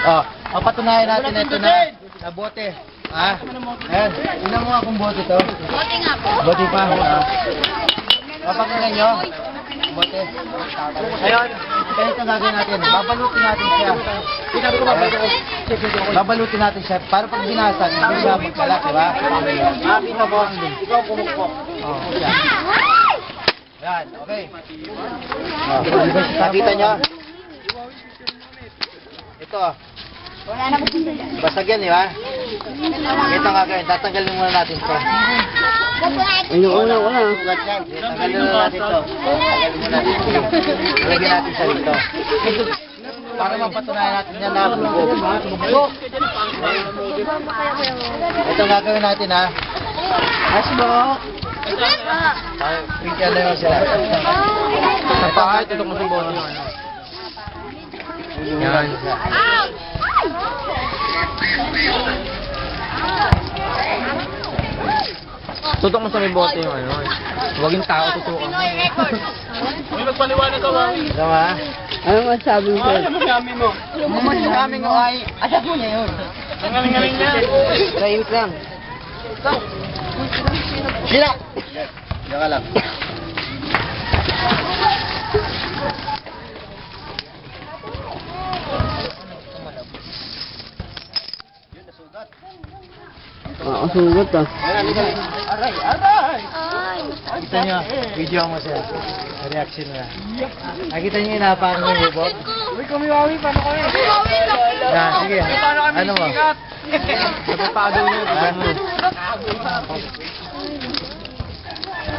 Patunayan natin ito na bote. Ayan. Tingnan mo nga kung bote to. Bote nga po. Bote pa. Papakinggan nyo. Bote. Ayun. Ganito gagawin natin. Babalutin natin siya. Babalutin natin siya. Para pag binasag, hindi siya magkalat, diba? Makita mo. Ikaw pumukpok. Yan. Okay. Nakita nyo? Ito. Wala na ba sila? Basag yan, di ba? Ito nga gawin. Tatanggalin muna natin ito. Wala. Tanggalin muna natin ito. Tanggalin muna natin ito. Lagyan natin siya dito. Para mapatunayan natin yan na bubog. Ito nga gawin natin, ha? Asmo! Pinggan na yun sila. Sa pahay, tutok mo sa bono. Yan. Tutok mo sa may bote yung ano. Huwag yung tao tutukan. May magpaliwanag ka ba? Tama? Ano masabi mo? Ano masabi mo? Yung masasabi ko ay, asap mo niya yun. Ang galing-galing niya. Tahimik lang. Sila! Diyan ka lang. Sugat ah. Aray! Aray! Nakita nyo, video mo siya. Reaction niya. Nakita nyo yung inapakan mo yung bubog? Uy, kumiwawi, paano kayo? Yan, sige. Ano mo? Napapagaw niyo. Ano mo?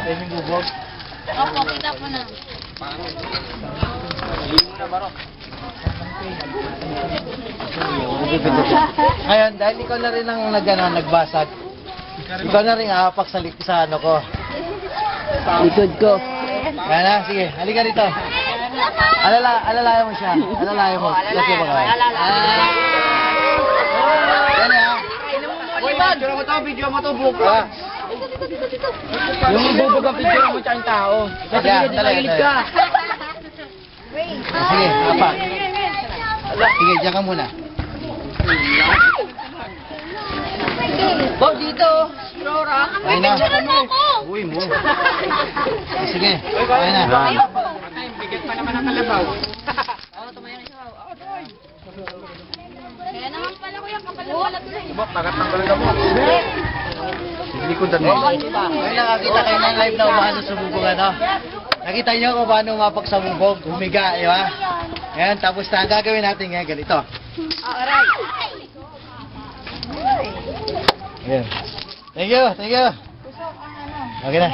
Yan yung bubog. Opo, kita po na. Ngayon, dahil ikaw na rin ang nagbasag, ikaw na rin apak sa ano ko. Likod ko. Yan na, sige. Halika rito. Alalayan mo siya. Alalayan mo. Kasi ba kayo? Yan na. Video mo to, buka. Ah. Yung bubog ang picture mo tsaka yung tao. Yan, talaga. Sige, apak. Sige, diyan ka muna. Bob, dito. Rora. Ayun na. mo ako. Uy mo. Sige, ayun na. Bigat pa naman ang kalabaw. Kaya naman pala ko yung kapal ng balat na eh. Tagat ng kalabaw mo. Likodan mo. Ngayon nakakita kayo ng live na umano sa bubog, ano? Nakita niyo kung paano umapak sa bubog, humiga, di ba? Ayan, tapos na ang gagawin natin ngayon, ganito. Aray. Ayan. Thank you, thank you. Okay na.